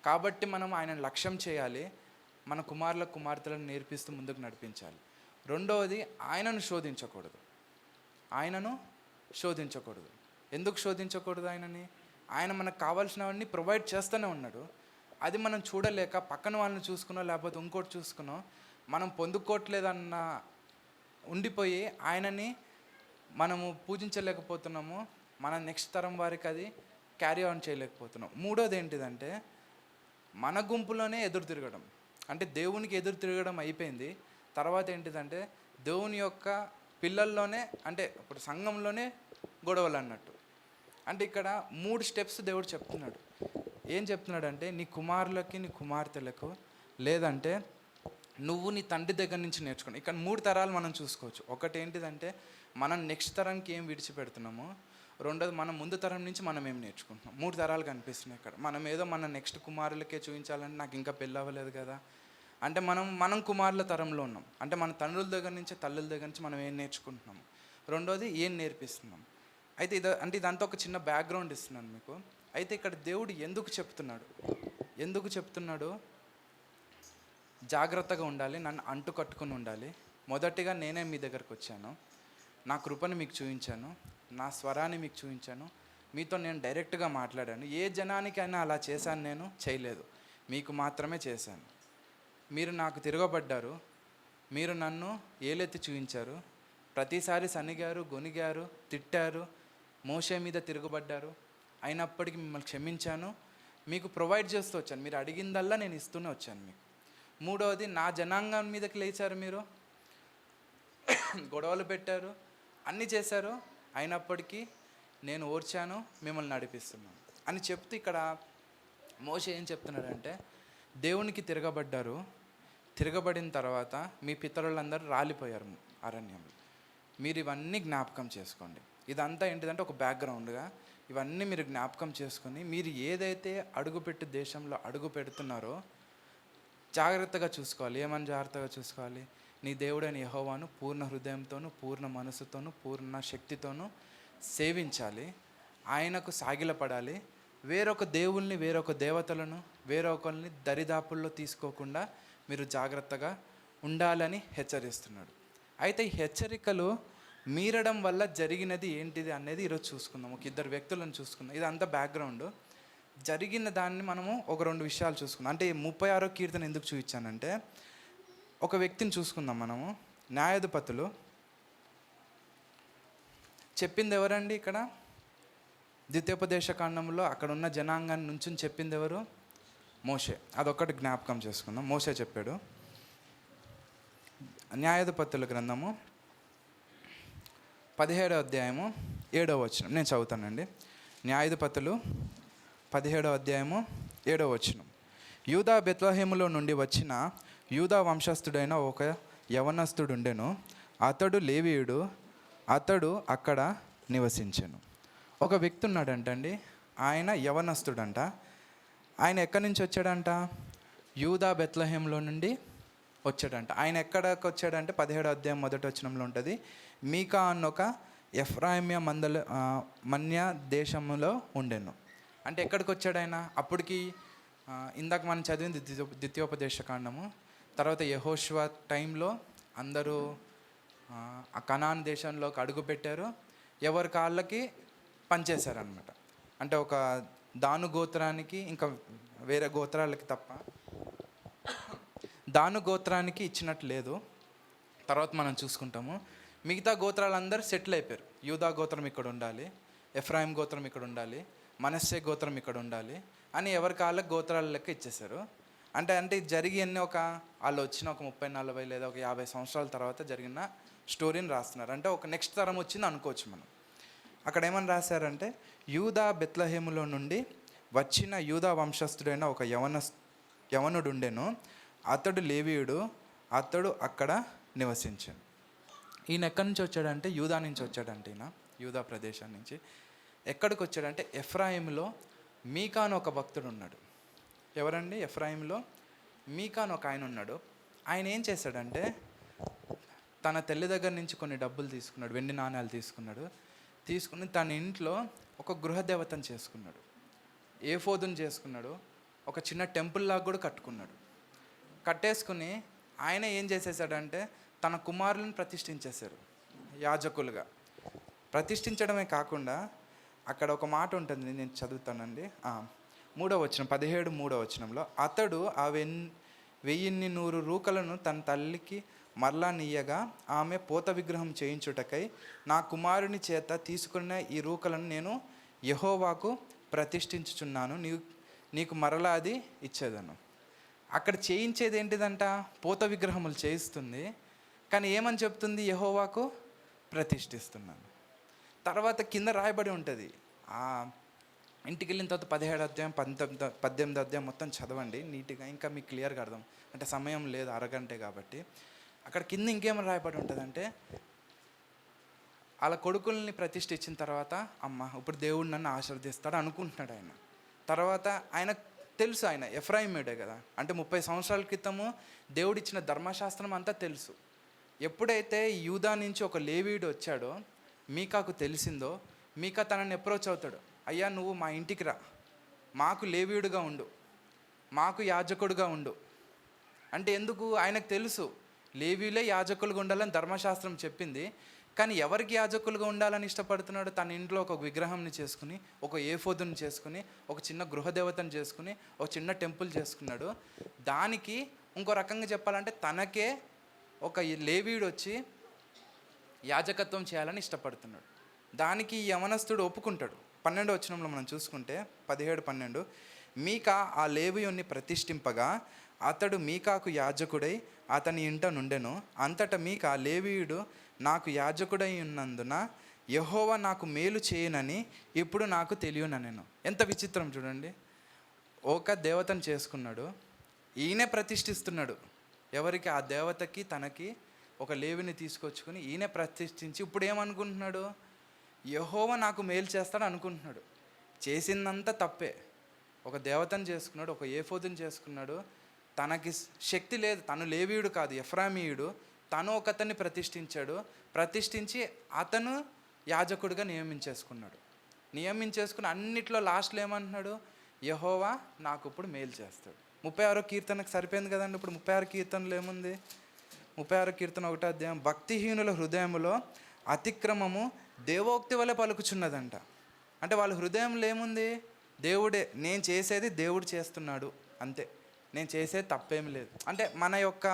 [SPEAKER 1] కాబట్టి మనం ఆయనను లక్ష్యం చేయాలి, మన కుమార్తెలను నేర్పిస్తూ ముందుకు నడిపించాలి. రెండవది, ఆయనను శోధించకూడదు. ఎందుకు శోధించకూడదు ఆయనని? ఆయన మనకు కావాల్సినవన్నీ ప్రొవైడ్ చేస్తూనే ఉన్నాడు. అది మనం చూడలేక పక్కన వాళ్ళని చూసుకునో లేకపోతే ఇంకోటి చూసుకునో మనం పొందుకోవట్లేదన్న ఉండిపోయి ఆయనని మనము పూజించలేకపోతున్నాము. మన నెక్స్ట్ తరం వారికి అది క్యారీ ఆన్ చేయలేకపోతున్నాం. మూడోది ఏంటిదంటే మన గుంపులోనే ఎదురు తిరగడం. అంటే దేవునికి ఎదురు తిరగడం అయిపోయింది. తర్వాత ఏంటిదంటే దేవుని యొక్క పిల్లల్లోనే, అంటే ఇప్పుడు సంఘంలోనే గొడవలు అన్నట్టు. అంటే ఇక్కడ 3 స్టెప్స్ దేవుడు చెప్తున్నాడు. ఏం చెప్తున్నాడంటే, నీ కుమారులకి, నీ కుమార్తెలకు, లేదంటే నువ్వు నీ తండ్రి దగ్గర నుంచి నేర్చుకోండి. ఇక్కడ 3 తరాలు మనం చూసుకోవచ్చు. ఒకటి ఏంటిదంటే మనం నెక్స్ట్ తరంకి ఏం విడిచిపెడుతున్నామో, రెండోది మనం ముందు తరం నుంచి మనం ఏం నేర్చుకుంటున్నాం. 3 తరాలు కనిపిస్తున్నాయి ఇక్కడ. మనం ఏదో మన నెక్స్ట్ కుమారులకే చూపించాలంటే నాకు ఇంకా పెళ్ళి అవ్వలేదు కదా అంటే మనం కుమారుల తరంలో ఉన్నాం. అంటే మన తండ్రుల దగ్గర నుంచి, తల్లుల దగ్గర నుంచి మనం ఏం నేర్చుకుంటున్నాము, రెండోది ఏం నేర్పిస్తున్నాం. అయితే ఇదంతా ఒక చిన్న బ్యాక్గ్రౌండ్ ఇస్తున్నాను మీకు. అయితే ఇక్కడ దేవుడు ఎందుకు చెప్తున్నాడు? జాగ్రత్తగా ఉండాలి, నన్ను అంటు కట్టుకుని ఉండాలి. మొదటిగా నేనే మీ దగ్గరకు వచ్చాను, నా కృపను మీకు చూపించాను, నా స్వరాన్ని మీకు చూపించాను, మీతో నేను డైరెక్ట్గా మాట్లాడాను. ఏ జనానికైనా అలా చేశాను? నేను చేయలేదు, మీకు మాత్రమే చేశాను. మీరు నాకు తిరగబడ్డారు, మీరు నన్ను ఏలెత్తి చూపించారు, ప్రతిసారి సనిగారు, గొనిగారు, తిట్టారు, మోషే మీద తిరగబడ్డారు. అయినప్పటికీ మిమ్మల్ని క్షమించాను, మీకు ప్రొవైడ్ చేస్తూ వచ్చాను. మీరు అడిగిందల్లా నేను ఇస్తూనే వచ్చాను మీకు. మూడవది, నా జనాంగం మీదకి లేచారు, మీరు గొడవలు పెట్టారు, అన్నీ చేశారు, అయినప్పటికీ నేను ఓర్చాను, మిమ్మల్ని నడిపిస్తున్నాను అని చెప్తూ ఇక్కడ మోషే ఏం చెప్తున్నాడంటే, దేవునికి తిరగబడిన తర్వాత మీ పితరులందరూ రాలిపోయారు అరణ్యంలో. మీరు ఇవన్నీ జ్ఞాపకం చేసుకోండి. ఇదంతా ఏంటిదంటే ఒక బ్యాక్గ్రౌండ్గా ఇవన్నీ మీరు జ్ఞాపకం చేసుకొని, మీరు ఏదైతే అడుగుపెట్టి దేశంలో అడుగు పెడుతున్నారో జాగ్రత్తగా చూసుకోవాలి. ఏమని జాగ్రత్తగా చూసుకోవాలి? నీ దేవుడైన యెహోవాను పూర్ణ హృదయంతోనూ, పూర్ణ మనసుతోనూ, పూర్ణ శక్తితోనూ సేవించాలి, ఆయనకు సాగిలపడాలి. వేరొక దేవుల్ని, వేరొక దేవతలను, వేరొకరిని దరిదాపుల్లో తీసుకోకుండా మీరు జాగ్రత్తగా ఉండాలని హెచ్చరిస్తున్నాడు. అయితే ఈ హెచ్చరికలు మీరడం వల్ల జరిగినది ఏంటిది అనేది ఈరోజు చూసుకుందాం. ఒక 2 వ్యక్తులను చూసుకుందాం. ఇదంతా బ్యాక్గ్రౌండ్. జరిగిన దాన్ని మనము ఒక 2 విషయాలు చూసుకుందాం. అంటే 36వ కీర్తన ఎందుకు చూపించానంటే, ఒక వ్యక్తిని చూసుకుందాం మనము. న్యాయాధిపతులు చెప్పింది ఎవరండి? ఇక్కడ ద్వితీయోపదేశ కాండంలో అక్కడ ఉన్న జనాంగాన్ని నుంచి చెప్పింది ఎవరు? మోషే. అదొక్కటి జ్ఞాపకం చేసుకుందాం. మోషే చెప్పాడు. న్యాయాధిపతుల గ్రంథము 17వ అధ్యాయము 7వ వచనం నేను చదువుతానండి. న్యాయాధిపతులు 17వ అధ్యాయము 7వ వచనం. యూదా బెత్లెహేములో నుండి వచ్చిన యూదా వంశస్థుడైన ఒక యవనస్తుడుండెను. అతడు లేవీయుడు. అతడు అక్కడ నివసించెను. ఒక వ్యక్తి ఉన్నాడంటండి. ఆయన యవనస్తుడంట. ఆయన ఎక్కడి నుంచి వచ్చాడంట? యూదా బెత్లెహేములో నుండి వచ్చాడంట. ఆయన ఎక్కడికి వచ్చాడంటే 17వ అధ్యాయం 1వ వచనంలో ఉంటుంది. మీకా అన్న ఒక ఎఫ్రాయిమ్య మన్య దేశంలో ఉండెను. అంటే ఎక్కడికి వచ్చాడు ఆయన? అప్పటికి ఇందాక మనం చదివింది ద్వితీయోపదేశ కాండము. తర్వాత యెహోషువ టైంలో అందరూ ఆ కనాన్ దేశంలోకి అడుగు పెట్టారు. ఎవరి కాళ్ళకి పనిచేశారనమాట. అంటే ఒక దాను గోత్రానికి, ఇంకా వేరే గోత్రాలకి తప్ప దాను గోత్రానికి ఇచ్చినట్టు లేదు. తర్వాత మనం చూసుకుంటాము. మిగతా గోత్రాలందరూ సెటిల్ అయిపోయారు. యూదా గోత్రం ఇక్కడ ఉండాలి, ఎఫ్రాయిం గోత్రం ఇక్కడ ఉండాలి, మనస్సే గోత్రం ఇక్కడ ఉండాలి అని ఎవరి కాళ్ళకి గోత్రాల లెక్క ఇచ్చేశారు. అంటే జరిగి వాళ్ళు వచ్చిన ఒక 30-40 లేదా ఒక 50 సంవత్సరాల తర్వాత జరిగిన స్టోరీని రాస్తున్నారు. అంటే ఒక నెక్స్ట్ తరం వచ్చింది అనుకోవచ్చు మనం. అక్కడ ఏమని రాశారంటే, యూదా బెత్లెహేములో నుండి వచ్చిన యూదా వంశస్థుడైన ఒక యవనుడు ఉండెను. అతడు లేవీయుడు. అతడు అక్కడ నివసించాను. ఈయన ఎక్కడి నుంచి వచ్చాడంటే యూదా నుంచి వచ్చాడంటే, ఈయన యూదా ప్రదేశం నుంచి. ఎక్కడికి వచ్చాడంటే ఎఫ్రాయిములో మీకా అని ఒక భక్తుడు ఉన్నాడు. ఎవరండి? ఎఫ్రాయిములో మీకా అని ఒక ఆయన ఉన్నాడు. ఆయన ఏం చేశాడంటే తన తల్లి దగ్గర నుంచి కొన్ని డబ్బులు తీసుకున్నాడు, వెండి నాణ్యాలు తీసుకుని తన ఇంట్లో ఒక గృహదేవతను చేసుకున్నాడు, ఏఫోదును చేసుకున్నాడు, ఒక చిన్న టెంపుల్ లాగా కూడా కట్టేసుకుని ఆయన ఏం చేసేసాడంటే తన కుమారులను ప్రతిష్ఠించేశారు యాజకులుగా. ప్రతిష్ఠించడమే కాకుండా అక్కడ ఒక మాట ఉంటుంది, నేను చదువుతానండి. 3వ వచనం, 17:3వ వచనంలో, అతడు ఆ 1100 రూకలను తన తల్లికి మరలా నీయగా ఆమె పోత విగ్రహం చేయించుటకై నా కుమారుని చేత తీసుకున్న ఈ రూకలను నేను యెహోవాకు ప్రతిష్ఠించుచున్నాను, నీకు మరలా అది ఇచ్చేదను. అక్కడ చేయించేది ఏంటిదంట? పోత విగ్రహములు చేయిస్తుంది. కానీ ఏమని చెప్తుంది? యెహోవాకు ప్రతిష్ఠిస్తున్నాను. తర్వాత కింద రాయబడి ఉంటుంది. ఇంటికి వెళ్ళిన తర్వాత 17వ అధ్యాయం 18వ అధ్యాయం మొత్తం చదవండి నీట్గా, ఇంకా మీకు క్లియర్గా అర్థం. అంటే సమయం లేదు, అరగంటే కాబట్టి. అక్కడ కింద ఇంకేమైనా రాయబడి ఉంటుందంటే, వాళ్ళ కొడుకుల్ని ప్రతిష్ఠించిన తర్వాత ఇప్పుడు దేవుడు నన్ను ఆశీర్వదిస్తాడు అనుకుంటున్నాడు ఆయన. తర్వాత ఆయన తెలుసు, ఆయన ఎఫ్రాయిమీడే కదా. అంటే 30 సంవత్సరాల క్రితము దేవుడిచ్చిన ధర్మశాస్త్రం అంతా తెలుసు. ఎప్పుడైతే యూదా నుంచి ఒక లేవీయుడు వచ్చాడో, మీకాకు తెలిసిందో, మీకా తనని అప్రోచ్ అవుతాడు. అయ్యా, నువ్వు మా ఇంటికి రా, మాకు లేవీయుడుగా ఉండు, మాకు యాజకుడుగా ఉండు అంటే ఎందుకు? ఆయనకు తెలుసు లేవీయులే యాజకులుగా ఉండాలని ధర్మశాస్త్రం చెప్పింది. కానీ ఎవరికి యాజకులుగా ఉండాలని ఇష్టపడుతున్నాడు? తన ఇంట్లో ఒక విగ్రహంని చేసుకుని, ఒక ఏఫోదుని చేసుకుని, ఒక చిన్న గృహదేవతను చేసుకుని, ఒక చిన్న టెంపుల్ చేసుకున్నాడు. దానికి ఇంకో రకంగా చెప్పాలంటే తనకే ఒక లేవీయుడు వచ్చి యాజకత్వం చేయాలని ఇష్టపడుతున్నాడు. దానికి యవనస్తుడు ఒప్పుకుంటాడు. 12వ వచనంలో మనం చూసుకుంటే 17-12, మీకా ఆ లేవీయుణ్ణి ప్రతిష్ఠింపగా అతడు మీకాకు యాజకుడై అతని ఇంట నుండెను. అంతటా మీకా లేవీయుడు నాకు యాజకుడై ఉన్నందున యెహోవా నాకు మేలు చేయనని ఇప్పుడు నాకు తెలియనెను. ఎంత విచిత్రం చూడండి. ఒక దేవతను చేసుకున్నాడు, ఈయనే ప్రతిష్ఠిస్తున్నాడు. ఎవరికి? ఆ దేవతకి తనకి ఒక లేవిని తీసుకొచ్చుకొని ఈయనే ప్రతిష్ఠించి ఇప్పుడు ఏమనుకుంటున్నాడు? యెహోవా నాకు మేలు చేస్తాడు అనుకుంటున్నాడు. చేసిందంతా తప్పే. ఒక దేవతను చేసుకున్నాడు, ఒక ఏఫోదుని చేసుకున్నాడు. తనకి శక్తి లేదు, తను లేవీయుడు కాదు, ఎఫ్రామీయుడు. తను ఒకతన్ని ప్రతిష్ఠించి అతను యాజకుడిగా నియమించేసుకుని అన్నిట్లో లాస్ట్లో ఏమంటున్నాడు? యెహోవా నాకు ఇప్పుడు మేలు చేస్తాడు. 36వ కీర్తనకు సరిపోయింది కదండి. ఇప్పుడు 36 కీర్తనలు ఏముంది? 36 కీర్తన 1వ అధ్యాయం, భక్తిహీనుల హృదయములో అతిక్రమము దేవోక్తి వలె పలుకుచున్నదంట. అంటే వాళ్ళ హృదయంలో ఏముంది? దేవుడే, నేను చేసేది దేవుడు చేస్తున్నాడు అంతే, నేను చేసేది తప్పేం లేదు. అంటే మన యొక్క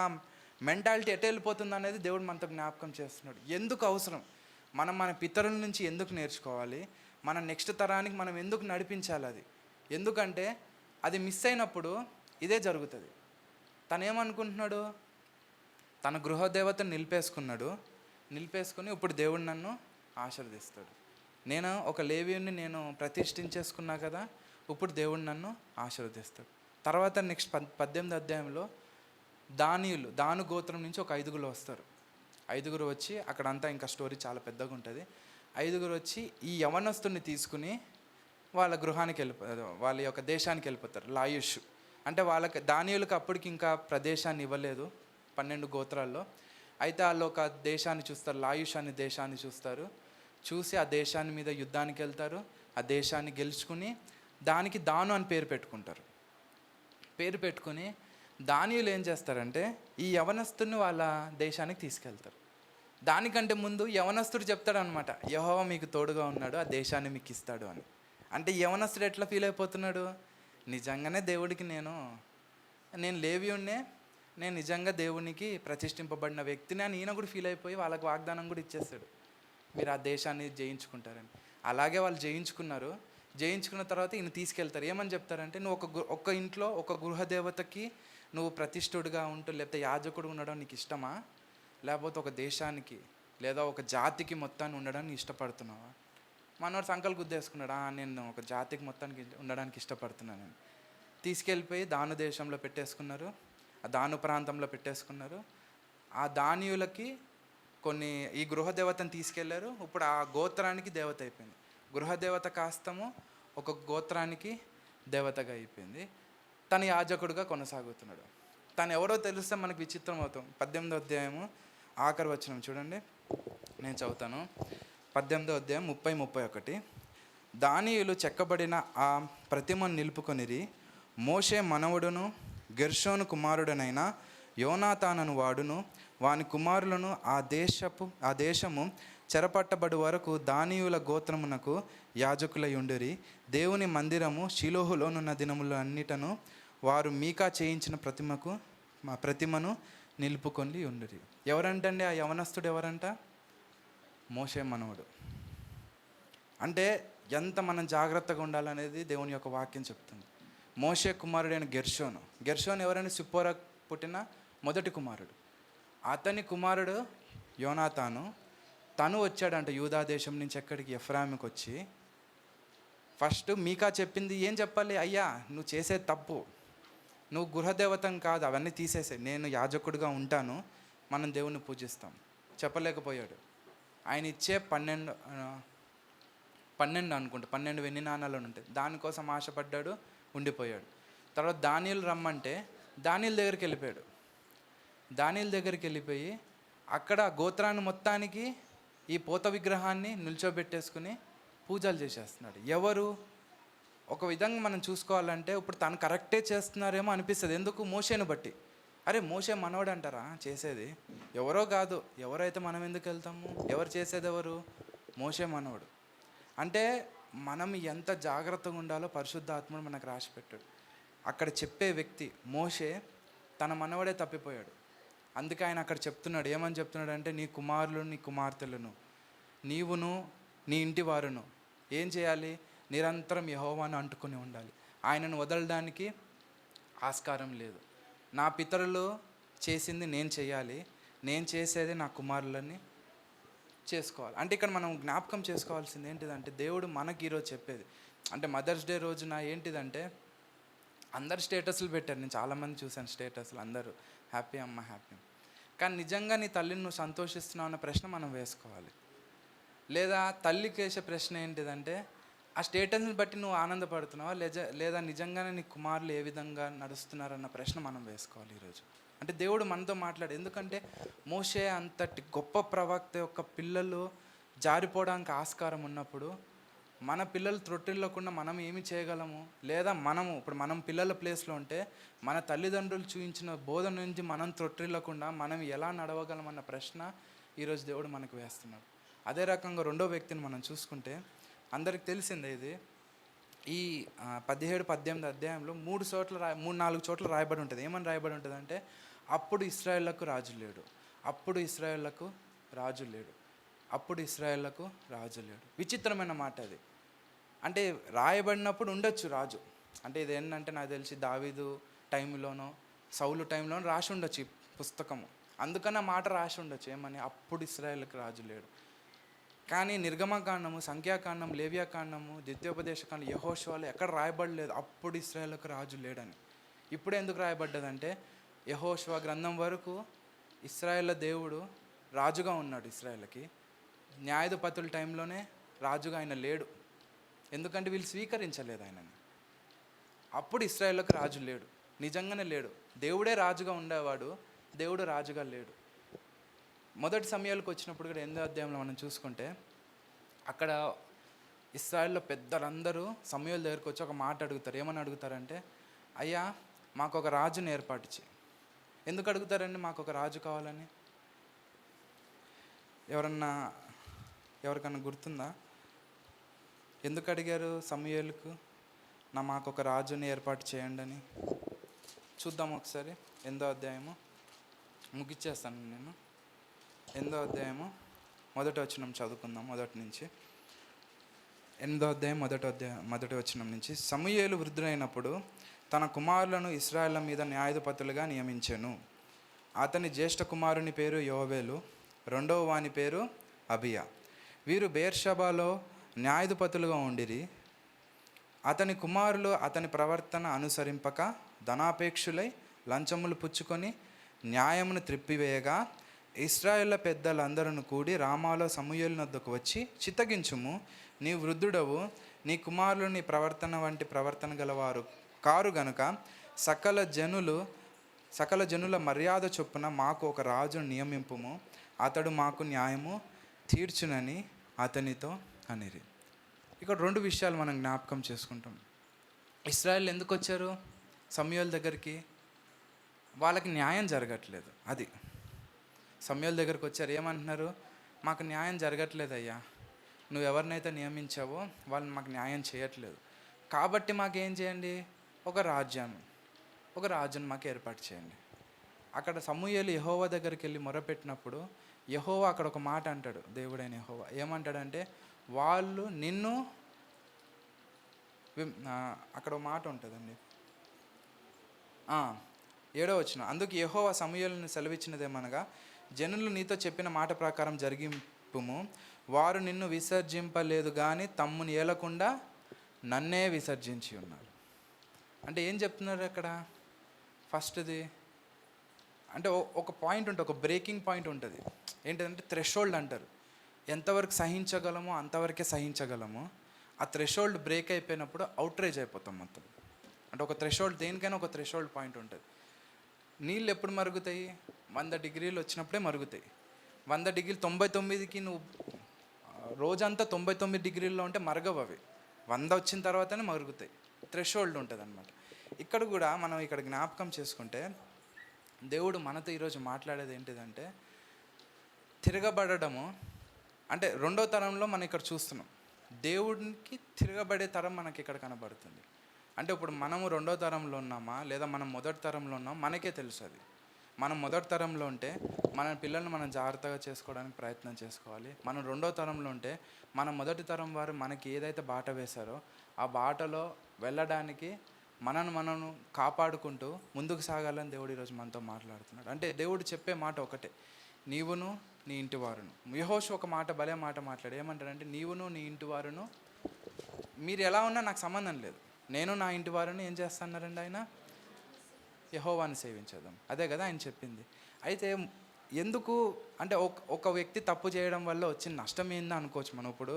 [SPEAKER 1] మెంటాలిటీ ఎటు వెళ్ళిపోతుంది అనేది దేవుడు మనతో జ్ఞాపకం చేస్తున్నాడు. ఎందుకు అవసరం? మన పితరుల నుంచి ఎందుకు నేర్చుకోవాలి? మన నెక్స్ట్ తరానికి మనం ఎందుకు నడిపించాలి అది? ఎందుకంటే అది మిస్ అయినప్పుడు ఇదే జరుగుతుంది. తను ఏమనుకుంటున్నాడు? తన గృహదేవతను నిలిపేసుకుని ఇప్పుడు దేవుడు నన్ను ఆశీర్వదిస్తాడు. నేను ఒక లేవీయుని నేను ప్రతిష్ఠించేసుకున్నా కదా, ఇప్పుడు దేవుడు నన్ను ఆశీర్వదిస్తాడు. తర్వాత నెక్స్ట్ 18వ అధ్యాయంలో దాను గోత్రం నుంచి ఒక 5 వస్తారు. 5 వచ్చి అక్కడంతా ఇంకా స్టోరీ చాలా పెద్దగా ఉంటుంది. 5 వచ్చి ఈ యవనస్తుని తీసుకుని వాళ్ళ గృహానికి వాళ్ళ యొక్క దేశానికి వెళ్ళిపోతారు. లాయుష్ అంటే వాళ్ళకి దానియులకు అప్పటికి ఇంకా ప్రదేశాన్ని ఇవ్వలేదు 12 గోత్రాల్లో. అయితే వాళ్ళు ఒక దేశాన్ని చూస్తారు, లాయుష్ అనే దేశాన్ని చూసి ఆ దేశాన్ని మీద యుద్ధానికి వెళ్తారు. ఆ దేశాన్ని గెలుచుకుని దానికి దాను అని పేరు పెట్టుకుని దానియులు ఏం చేస్తారంటే ఈ యవనస్తుని వాళ్ళ దేశానికి తీసుకెళ్తారు. దానికంటే ముందు యవనస్తుడు చెప్తాడు అనమాట, యెహోవా మీకు తోడుగా ఉన్నాడు, ఆ దేశాన్ని మీకు ఇస్తాడు అని. అంటే యవనస్తుడు ఎట్లా ఫీల్ అయిపోతున్నాడు, నిజంగానే దేవుడికి నేను లేవీయున్నే, నేను నిజంగా దేవునికి ప్రతిష్ఠింపబడిన వ్యక్తిని అని ఈయన కూడా ఫీల్ అయిపోయి వాళ్ళకి వాగ్దానం కూడా ఇచ్చేస్తాడు, మీరు ఆ దేశాన్ని జయించుకుంటారని. అలాగే వాళ్ళు జయించుకున్న తర్వాత ఈయన తీసుకెళ్తారు. ఏమని చెప్తారంటే, నువ్వు ఒక ఇంట్లో ఒక గృహదేవతకి నువ్వు ప్రతిష్ఠుడిగా ఉంటూ లేకపోతే యాజకుడు ఉండడం నీకు ఇష్టమా, లేకపోతే ఒక దేశానికి లేదా ఒక జాతికి మొత్తాన్ని ఉండడానికి ఇష్టపడుతున్నావా? మనోడు సంకల్ గుద్దేసుకున్నాడు, నేను ఒక జాతికి మొత్తానికి ఉండడానికి ఇష్టపడుతున్నానని. తీసుకెళ్ళిపోయి దాను దేశంలో పెట్టేసుకున్నారు, ఆ దాను ప్రాంతంలో పెట్టేసుకున్నారు. ఆ దానియులకి ఈ గృహదేవతను తీసుకెళ్లారు. ఇప్పుడు ఆ గోత్రానికి దేవత అయిపోయింది. గృహదేవత కాస్తము ఒక గోత్రానికి దేవతగా అయిపోయింది. తను యాజకుడుగా కొనసాగుతున్నాడు. తను ఎవరో తెలిస్తే మనకు విచిత్రం అవుతాం. 18వ అధ్యాయము ఆఖరి వచనం చూడండి, నేను చదువుతాను. 18వ అధ్యాయం 30-31. దానియులు చెక్కబడిన ఆ ప్రతిమను నిలుపుకొనిరి. మోషే మనవడును గెర్షోను కుమారుడనైన యోనాతానను వాడును వాని కుమారులను ఆ దేశము చెరపట్టబడి వరకు దానియుల గోత్రమునకు యాజకులై ఉండిరి. దేవుని మందిరము షిలోహులోనున్న దినములు అన్నిటను వారు మీకా చేయించిన ప్రతిమను నిలుపుకొని ఉండిరి. ఎవరంటండి ఆ యవనస్తుడు? ఎవరంట? మోషే మనవడు. అంటే ఎంత మనం జాగ్రత్తగా ఉండాలనేది దేవుని యొక్క వాక్యం చెప్తుంది. మోషే కుమారుడైన గెర్షోను ఎవరైనా సిప్పోరా పుట్టిన మొదటి కుమారుడు. అతని కుమారుడు యోనాతాను. తను వచ్చాడంట యూదా దేశం నుంచి ఎక్కడికి, ఎఫ్రాయిముకి వచ్చి ఫస్ట్ మీకా చెప్పింది ఏం చెప్పాలి, అయ్యా నువ్వు చేసేది తప్పు, నువ్వు గృహదేవతం కాదు, అవన్నీ తీసేసే, నేను యాజకుడిగా ఉంటాను, మనం దేవుణ్ణి పూజిస్తాం. చెప్పలేకపోయాడు. ఆయన ఇచ్చే 12 అనుకుంటా 12 వెండి నాణాలు ఉంటాయి, దానికోసం ఆశపడ్డాడు, ఉండిపోయాడు. తర్వాత దానియేలు రమ్మంటే దానియేలు దగ్గరికి వెళ్ళిపోయి అక్కడ గోత్రాన్ని మొత్తానికి ఈ పోత విగ్రహాన్ని నిల్చోబెట్టేసుకుని పూజలు చేసేస్తున్నాడు. ఎవరు? ఒక విధంగా మనం చూసుకోవాలంటే ఇప్పుడు తను కరెక్టే చేస్తున్నారేమో అనిపిస్తుంది. ఎందుకు? మోషేను బట్టి. అరే మోషే మనవడు అంటారా చేసేది? ఎవరో కాదు, ఎవరైతే మనం ఎందుకు వెళ్తాము? ఎవరు చేసేది ఎవరు? మోషే మనవడు. అంటే మనం ఎంత జాగ్రత్తగా ఉండాలో పరిశుద్ధాత్ముడు మనకు రాసి పెట్టాడు. అక్కడ చెప్పే వ్యక్తి మోషే తన మనవడే తప్పిపోయాడు. అందుకే ఆయన అక్కడ చెప్తున్నాడు. ఏమని చెప్తున్నాడు అంటే, నీ కుమారులు నీ కుమార్తెలను నీవును నీ ఇంటి వారును ఏం చేయాలి? నిరంతరం యెహోవాను అంటుకొని ఉండాలి. ఆయనను వదలడానికి ఆస్కారం లేదు. నా పితరులు చేసింది నేను చేయాలి, నేను చేసేది నా కుమారులని చేసుకోవాలి. అంటే ఇక్కడ మనం జ్ఞాపకం చేసుకోవాల్సింది ఏంటిదంటే, దేవుడు మనకి ఈరోజు చెప్పేది అంటే మదర్స్ డే రోజున ఏంటిదంటే, అందరు స్టేటస్లు పెట్టారు. నేను చాలామంది చూశాను స్టేటస్లు, అందరూ హ్యాపీ అమ్మ హ్యాపీ. కానీ నిజంగా నీ తల్లిని నువ్వు సంతోషిస్తున్నావు అన్న ప్రశ్న మనం వేసుకోవాలి. లేదా తల్లికి వేసే ప్రశ్న ఏంటిదంటే, ఆ స్టేటస్ని బట్టి నువ్వు ఆనందపడుతున్నావా లేదా నిజంగానే నీ కుమారులు ఏ విధంగా నడుస్తున్నారన్న ప్రశ్న మనం వేసుకోవాలి ఈరోజు. అంటే దేవుడు మనతో మాట్లాడు. ఎందుకంటే మోషే అంతటి గొప్ప ప్రవక్త యొక్క పిల్లలు జారిపోవడానికి ఆస్కారం ఉన్నప్పుడు మన పిల్లలు త్రొట్టిల్లకుండా మనం ఏమి చేయగలము? లేదా ఇప్పుడు మనం పిల్లల ప్లేస్లో ఉంటే మన తల్లిదండ్రులు చూపించిన బోధన నుంచి మనం త్రొట్టిల్లకుండా మనం ఎలా నడవగలమన్న ప్రశ్న ఈరోజు దేవుడు మనకు వేస్తున్నాడు. అదే రకంగా రెండో వ్యక్తిని మనం చూసుకుంటే అందరికి తెలిసిందే ఇది. ఈ 17-18 అధ్యాయంలో 3-4 చోట్ల రాయబడి ఉంటుంది. ఏమని రాయబడి ఉంటుంది అంటే, అప్పుడు ఇశ్రాయేళ్లకు రాజు లేడు, అప్పుడు ఇశ్రాయేళ్లకు రాజు లేడు, అప్పుడు ఇశ్రాయేళ్లకు రాజు లేడు. విచిత్రమైన మాట అది. అంటే రాయబడినప్పుడు ఉండొచ్చు రాజు. అంటే ఇది ఏంటంటే నాకు తెలిసి దావీదు టైంలోనో సౌలు టైంలోనో రాసి ఉండొచ్చు ఈ పుస్తకము. అందుకని ఆ మాట రాసి ఉండొచ్చు. ఏమని? అప్పుడు ఇశ్రాయేలుకి రాజు లేడు. కానీ నిర్గమకాండము, సంఖ్యాకాండం, లేవ్యాకాండము, ద్వితీయోపదేశకాండం, యెహోషువలో ఎక్కడ రాయబడలేదు అప్పుడు ఇశ్రాయేలుకు రాజు లేడని. ఇప్పుడు ఎందుకు రాయబడ్డదంటే యెహోషువ గ్రంథం వరకు ఇశ్రాయేల్ దేవుడు రాజుగా ఉన్నాడు ఇశ్రాయేల్కి. న్యాయాధిపతుల టైంలోనే రాజుగా ఆయన లేడు, ఎందుకంటే వీళ్ళు స్వీకరించలేదు ఆయనని. అప్పుడు ఇశ్రాయేల్కి రాజు లేడు, నిజంగానే లేడు. దేవుడే రాజుగా ఉండేవాడు, దేవుడు రాజుగా లేడు. మొదటి సమయాలకు వచ్చినప్పుడు కూడా 8వ అధ్యాయంలో మనం చూసుకుంటే అక్కడ ఇశ్రాయేల్లో పెద్దలందరూ సమూయేలు దగ్గరికి వచ్చి ఒక మాట అడుగుతారు. ఏమని అడుగుతారంటే, అయ్యా మాకు ఒక రాజుని ఏర్పాటు చేయి. ఎందుకు అడుగుతారండి మాకు ఒక రాజు కావాలని? ఎవరికన్నా గుర్తుందా ఎందుకు అడిగారు సమూయేలుకు మాకు ఒక రాజుని ఏర్పాటు చేయండి అని? చూద్దాం ఒకసారి. 8వ అధ్యాయము ముగిచ్చేస్తాను నేను. 8వ అధ్యాయము మొదటి వచనం చదువుకుందాం. మొదటి నుంచి 8వ అధ్యాయం మొదటి వచనం నుంచి. సమూయేలు వృద్ధుడైనప్పుడు తన కుమారులను ఇశ్రాయేళ్ల మీద న్యాయాధిపతులుగా నియమించెను. అతని జ్యేష్ఠ కుమారుని పేరు యోవేలు, రెండవ వాని పేరు అబియా. వీరు బెయేర్షెబాలో న్యాయాధిపతులుగా ఉండిరి. అతని కుమారులు అతని ప్రవర్తన అనుసరింపక ధనాపేక్షులై లంచములు పుచ్చుకొని న్యాయమును త్రిప్పివేయగా ఇశ్రాయేళ్ల పెద్దలందరూ కూడి రామాలో సమూయేలు వద్దకు వచ్చి, చిత్తగించుము, నీ వృద్ధుడవు, నీ కుమారులు నీ ప్రవర్తన వంటి ప్రవర్తన గలవారు కారు గనుక సకల జనుల మర్యాద చొప్పున మాకు ఒక రాజును నియమింపుము, అతడు మాకు న్యాయము తీర్చునని అతనితో అనిరి. ఇక్కడ 2 విషయాలు మనం జ్ఞాపకం చేసుకుంటాం. ఇశ్రాయేల్ ఎందుకు వచ్చారు సమూయేలు దగ్గరికి? వాళ్ళకి న్యాయం జరగట్లేదు. అది సమూయేలు దగ్గరికి వచ్చారు. ఏమంటున్నారు? మాకు న్యాయం జరగట్లేదు అయ్యా, నువ్వు ఎవరినైతే నియమించావో వాళ్ళు మాకు న్యాయం చేయట్లేదు, కాబట్టి మాకేం చేయండి, ఒక రాజును మాకు ఏర్పాటు చేయండి. అక్కడ సమూయేలు యెహోవా దగ్గరికి వెళ్ళి మొరపెట్టినప్పుడు యెహోవా అక్కడ ఒక మాట అంటాడు. దేవుడైన యెహోవా ఏమంటాడంటే, వాళ్ళు నిన్ను అక్కడ ఒక మాట ఉంటుందండి, 7వ వచనం. అందుకు యెహోవా సమూయేలును సెలవిచ్చినదేమనగా, జనులు నీతో చెప్పిన మాట ప్రకారం జరిగింపుము, వారు నిన్ను విసర్జింపలేదు కానీ తమ్ముని ఏలకుండా నన్నే విసర్జించి ఉన్నారు. అంటే ఏం చెప్తున్నారు అక్కడ? ఫస్ట్ది అంటే ఒక పాయింట్ ఉంటుంది, ఒక బ్రేకింగ్ పాయింట్ ఉంటుంది. ఏంటంటే థ్రెషోల్డ్ అంటారు. ఎంతవరకు సహించగలమో అంతవరకే సహించగలము. ఆ థ్రెషోల్డ్ బ్రేక్ అయిపోయినప్పుడు అవుట్రేజ్ అయిపోతాం మొత్తం. అంటే ఒక థ్రెషోల్డ్, దేనికైనా ఒక థ్రెషోల్డ్ పాయింట్ ఉంటుంది. నీళ్ళు ఎప్పుడు మరుగుతాయి? 100 డిగ్రీలు వచ్చినప్పుడే మరుగుతాయి. 100 డిగ్రీలు 99కి నువ్వు రోజంతా 99 డిగ్రీల్లో ఉంటే మరగవు అవి. 100 వచ్చిన తర్వాతనే మరుగుతాయి. థ్రెషోల్డ్ ఉంటుంది అనమాట. ఇక్కడ కూడా మనం ఇక్కడ జ్ఞాపకం చేసుకుంటే దేవుడు మనతో ఈరోజు మాట్లాడేది ఏంటిదంటే, తిరగబడము. అంటే 2వ తరంలో మనం ఇక్కడ చూస్తున్నాం. దేవుడికి తిరగబడే తరం మనకి ఇక్కడ కనబడుతుంది. అంటే ఇప్పుడు మనము 2వ తరంలో ఉన్నామా లేదా మనం మొదటి తరంలో ఉన్నామా మనకే తెలుసు. అది మనం మొదటి తరంలో ఉంటే మన పిల్లల్ని మనం జాగ్రత్తగా చేసుకోవడానికి ప్రయత్నం చేసుకోవాలి. మనం 2వ తరంలో ఉంటే మన మొదటి తరం వారు మనకి ఏదైతే బాట వేశారో ఆ బాటలో వెళ్ళడానికి మనను కాపాడుకుంటూ ముందుకు సాగాలని దేవుడు ఈరోజు మనతో మాట్లాడుతున్నాడు. అంటే దేవుడు చెప్పే మాట ఒకటే, నీవును నీ ఇంటి వారును. యెహోషువ ఒక మాట, భలే మాట మాట్లాడు. ఏమంటాడంటే, నీవును నీ ఇంటి వారును, మీరు ఎలా ఉన్నా నాకు సంబంధం లేదు, నేను నా ఇంటి వారిని ఏం చేస్తున్నారండి ఆయన? యెహోవాని సేవించేద్దాం. అదే కదా ఆయన చెప్పింది. అయితే ఎందుకు అంటే ఒక వ్యక్తి తప్పు చేయడం వల్ల వచ్చిన నష్టం ఏందో అనుకోవచ్చు మనం. ఇప్పుడు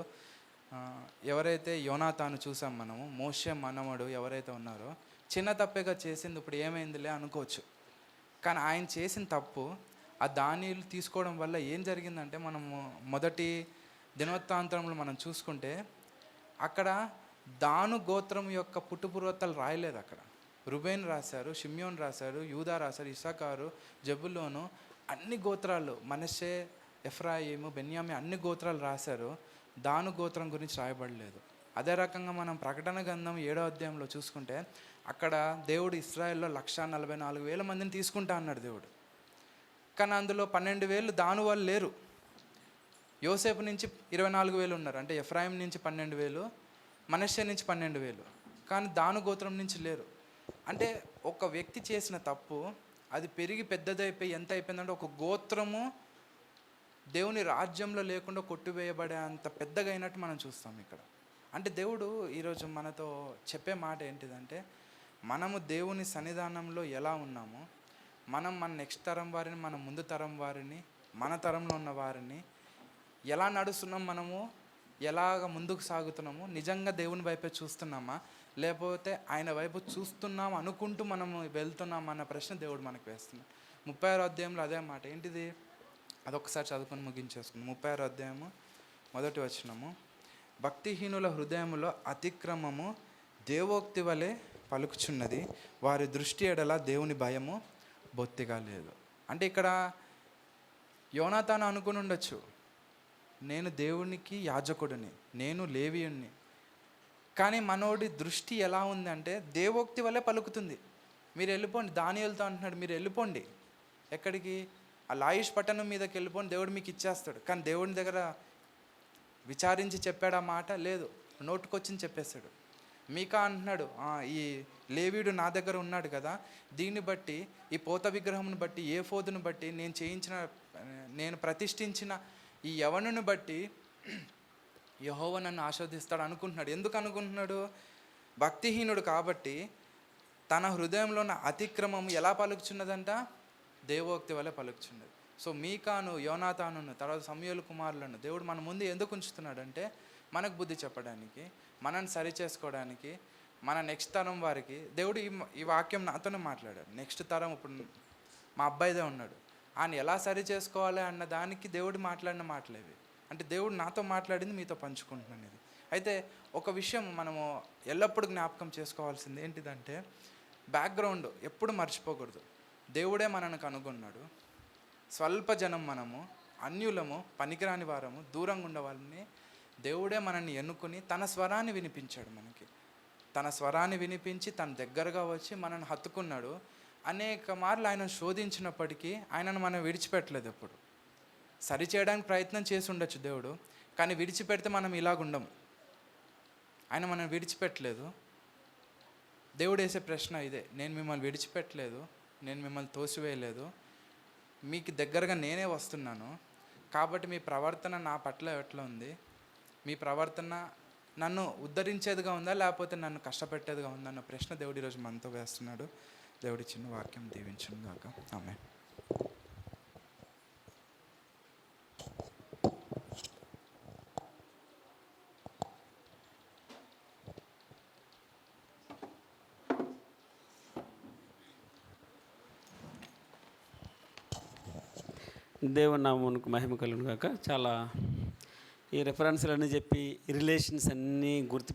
[SPEAKER 1] ఎవరైతే యోనాతాను చూసాం మనము, మోషే మనవడు ఎవరైతే ఉన్నారో చిన్న తప్పేగా చేసింది, ఇప్పుడు ఏమైందిలే అనుకోవచ్చు. కానీ ఆయన చేసిన తప్పు ఆ దానిలు తీసుకోవడం వల్ల ఏం జరిగిందంటే, మనము మొదటి దినవృత్తాంతంలో మనం చూసుకుంటే అక్కడ దాను గోత్రం యొక్క పుట్టుపూర్వతలు రాయలేదు. అక్కడ రుబేన్ రాశారు, షిమ్యోన్ రాశారు, యూదా రాశారు, ఇస్సాకారు, జబులోను, అన్ని గోత్రాలు, మనష్షే, ఎఫ్రాయిము, బెన్యామి, అన్ని గోత్రాలు రాశారు. దాను గోత్రం గురించి రాయబడలేదు. అదే రకంగా మనం ప్రకటన గ్రంథం 7వ అధ్యాయంలో చూసుకుంటే అక్కడ దేవుడు ఇశ్రాయేల్లో 144,000 మందిని తీసుకుంటా అన్నాడు దేవుడు. కానీ అందులో 12,000 దాను వాళ్ళు లేరు. యోసేపు నుంచి 24,000 ఉన్నారు. అంటే ఎఫ్రాయిం నుంచి 12,000, మనష్షే నుంచి 12,000, కానీ దాను గోత్రం నుంచి లేరు. అంటే ఒక వ్యక్తి చేసిన తప్పు అది పెరిగి పెద్దదైపోయి ఎంత అయిపోయిందంటే ఒక గోత్రము దేవుని రాజ్యంలో లేకుండా కొట్టివేయబడే అంత పెద్దగా అయినట్టు మనం చూస్తాం ఇక్కడ. అంటే దేవుడు ఈరోజు మనతో చెప్పే మాట ఏంటిదంటే, మనము దేవుని సన్నిధానంలో ఎలా ఉన్నామో, మనం మన నెక్స్ట్ తరం వారిని, మన ముందు తరం వారిని, మన తరంలో ఉన్న వారిని ఎలా నడుస్తున్నాం, మనము ఎలాగ ముందుకు సాగుతున్నాము, నిజంగా దేవుని వైపే చూస్తున్నామా, లేకపోతే ఆయన వైపు చూస్తున్నాం అనుకుంటూ మనము వెళ్తున్నాం అన్న ప్రశ్న దేవుడు మనకు వేస్తున్నాడు. 36వ అధ్యాయంలో అదే మాట. ఏంటిది? అదొకసారి చదువుకొని ముగించేసుకున్నాం. 36వ అధ్యాయము 1వ వచనము. భక్తిహీనుల హృదయములో అతిక్రమము దేవోక్తి వలె పలుకుచున్నది, వారి దృష్టి ఎడల దేవుని భయము బొత్తిగా లేదు. అంటే ఇక్కడ యోనాతాను అనుకుని ఉండొచ్చు, నేను దేవునికి యాజకుడిని, నేను లేవీయుణ్ణి. కానీ మనోడి దృష్టి ఎలా ఉందంటే దేవోక్తి వల్లే పలుకుతుంది. మీరు వెళ్ళిపోండి, దానియేలుతో అంటున్నాడు, మీరు వెళ్ళిపోండి. ఎక్కడికి? ఆ లాయిష్ పట్టణం మీదకి వెళ్ళిపోండి, దేవుడు మీకు ఇచ్చేస్తాడు. కానీ దేవుని దగ్గర విచారించి చెప్పాడు ఆ మాట? లేదు, నోటుకొచ్చింది చెప్పేశాడు. మీకా అంటున్నాడు, ఈ లేవీయుడు నా దగ్గర ఉన్నాడు కదా, దీన్ని బట్టి, ఈ పోత విగ్రహంను బట్టి, ఏ ఫోదును బట్టి, నేను ప్రతిష్ఠించిన ఈ యవనుని బట్టి యెహోవా నన్ను ఆశీర్వదిస్తాడు అనుకుంటున్నాడు. ఎందుకు అనుకుంటున్నాడు? భక్తిహీనుడు కాబట్టి తన హృదయంలో ఉన్న అతిక్రమం ఎలా పలుకుచున్నదంట? దేవోక్తి వల్ల పలుకుచున్నది. సో మీకాను, యోనాతానును, తర్వాత సమూయేలు కుమారులను దేవుడు మన ముందు ఎందుకు ఉంచుతున్నాడంటే, మనకు బుద్ధి చెప్పడానికి, మనల్ని సరి చేసుకోవడానికి, మన నెక్స్ట్ తరం వారికి. దేవుడు ఈ వాక్యం నాతోనే మాట్లాడాడు. నెక్స్ట్ తరం ఇప్పుడు మా అబ్బాయిదే ఉన్నాడు, ఆయన ఎలా సరి చేసుకోవాలి అన్న దానికి దేవుడు మాట్లాడిన మాటలేవి. అంటే దేవుడు నాతో మాట్లాడింది మీతో పంచుకుంటున్నాను ఇది. అయితే ఒక విషయం మనము ఎల్లప్పుడూ జ్ఞాపకం చేసుకోవాల్సింది ఏంటిదంటే, బ్యాక్గ్రౌండ్ ఎప్పుడు మర్చిపోకూడదు. దేవుడే మనను కనుగొన్నాడు. స్వల్ప జనం మనము, అన్యులము, పనికిరాని వారము, దూరంగా ఉండే వాళ్ళని దేవుడే మనల్ని ఎన్నుకొని తన స్వరాన్ని వినిపించాడు మనకి. తన స్వరాన్ని వినిపించి తన దగ్గరగా వచ్చి మనల్ని హత్తుకున్నాడు. అనేక మార్లు ఆయన శోధించినప్పటికీ ఆయనను మనం విడిచిపెట్టలేదు. ఎప్పుడు సరిచేయడానికి ప్రయత్నం చేసి ఉండొచ్చు దేవుడు, కానీ విడిచిపెడితే మనం ఇలాగుండము. ఆయన మనం విడిచిపెట్టలేదు. దేవుడు వేసే ప్రశ్న ఇదే, నేను మిమ్మల్ని విడిచిపెట్టలేదు, నేను మిమ్మల్ని తోసివేయలేదు, మీకు దగ్గరగా నేనే వస్తున్నాను. కాబట్టి మీ ప్రవర్తన నా పట్ల ఎట్లా ఉంది? మీ ప్రవర్తన నన్ను ఉద్ధరించేదిగా ఉందా, లేకపోతే నన్ను కష్టపెట్టేదిగా ఉందా అన్న ప్రశ్న దేవుడు ఈరోజు మనతో వేస్తున్నాడు. దేవుడి చిన్న వాక్యం దీవించును గాక. ఆమేన్.
[SPEAKER 2] దేవుని నామమునకు మహిమ కలుగును గాక. చాలా ఈ రెఫరెన్స్లన్నీ చెప్పి రిలేషన్స్ అన్నీ గుర్తు